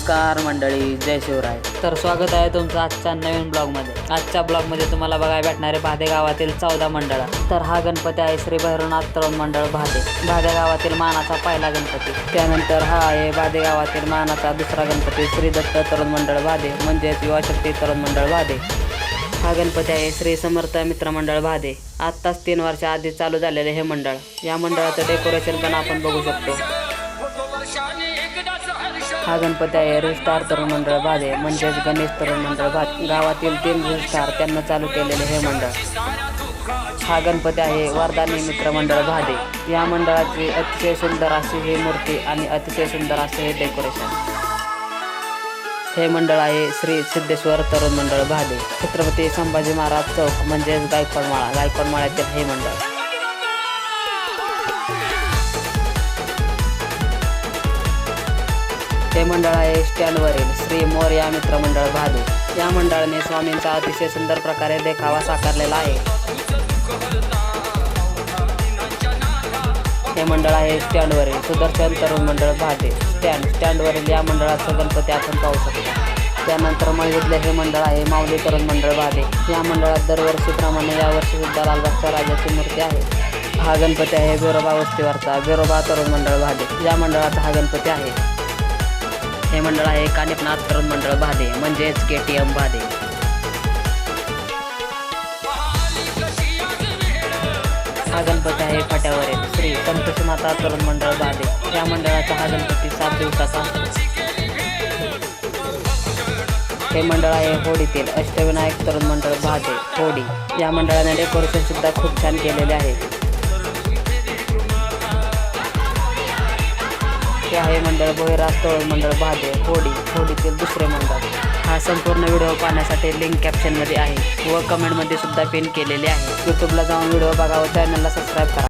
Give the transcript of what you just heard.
नमस्कार मंडळी, जय शिवराय. तर स्वागत आहे तुमचं आजच्या नवीन ब्लॉगमध्ये. आजच्या ब्लॉगमध्ये तुम्हाला बघायला भेटणारे भादे गावातील 14 मंडळ. तर हा गणपती आहे श्री भैरवनाथ तरुण मंडळ भादे. भादे गावातील मानाचा पहिला गणपती. त्यानंतर हा आहे भादे गावातील मानाचा दुसरा गणपती श्री दत्त तरुण मंडळ भादे, म्हणजेच युवाशक्ती तरुण मंडळ भादे. हा गणपती आहे श्री समर्थ मित्र मंडळ भादे. आत्ताच 3 वर्षा आधी चालू झालेले हे मंडळ. या मंडळाचं डेकोरेशन पण आपण बघू शकतो. हा गणपती आहे रिस्टार तरुण मंडळ भादे, म्हणजेच गणेश तरुण मंडळ भादे. गावातील 3 रिस्टार त्यांना चालू केलेले हे मंडळ. हा गणपती आहे वरदानी मित्र मंडळ भादे. या मंडळाची अतिशय सुंदर अशी ही मूर्ती आणि अतिशय सुंदर असे हे डेकोरेशन. हे मंडळ आहे श्री सिद्धेश्वर तरुण मंडळ भादे. छत्रपती संभाजी महाराज चौक म्हणजेच गायकवाडमाळ्यातील हे मंडळ. हे मंडळ आहे स्टँडवरील श्री मोरया मित्र मंडळ भादे. या मंडळाने स्वामींचा अतिशय सुंदर प्रकारे देखावा साकारलेला आहे. हे मंडळ आहे स्टँडवरील सुदर्शन तरुण मंडळ भादे. स्टँडवरील या मंडळाचा गणपती आपण पाहू शकतो. त्यानंतर मळीतले हे मंडळ आहे माऊली तरुण मंडळ भादे. या मंडळात दरवर्षीप्रमाणे यावर्षी सुद्धा लालबागच्या राजाची मूर्ती आहे. हा गणपती आहे बिरोबा वस्तीवरचा बिरोबा तरुण मंडळ भादे. या मंडळाचा हा गणपती आहे. हे मंडळ आहे कानिपनाथ तरुण मंडळ भादे, म्हणजेच KTM भादे. हा गणपती आहे फाट्यावरील श्री संतोषी माता तरुण मंडळ भादे. या मंडळाचा हा गणपती 7 दिवसाचा असतो. हे मंडळ आहे होडीतील अष्टविनायक तरुण मंडळ भादे होडी. या मंडळाने डेकोरेशन सुद्धा खूप छान केलेले आहे. हे आहे मंडळ भोईराज तरुण मंडळ भादे होडीतील दुसरे मंडळ. हा संपूर्ण व्हिडिओ पाहण्यासाठी लिंक कॅप्शनमध्ये आहे व कमेंटमध्ये सुद्धा पिन केलेली आहे. यूट्यूबला जाऊन व्हिडिओ बघा व चॅनलला सबस्क्राईब करा.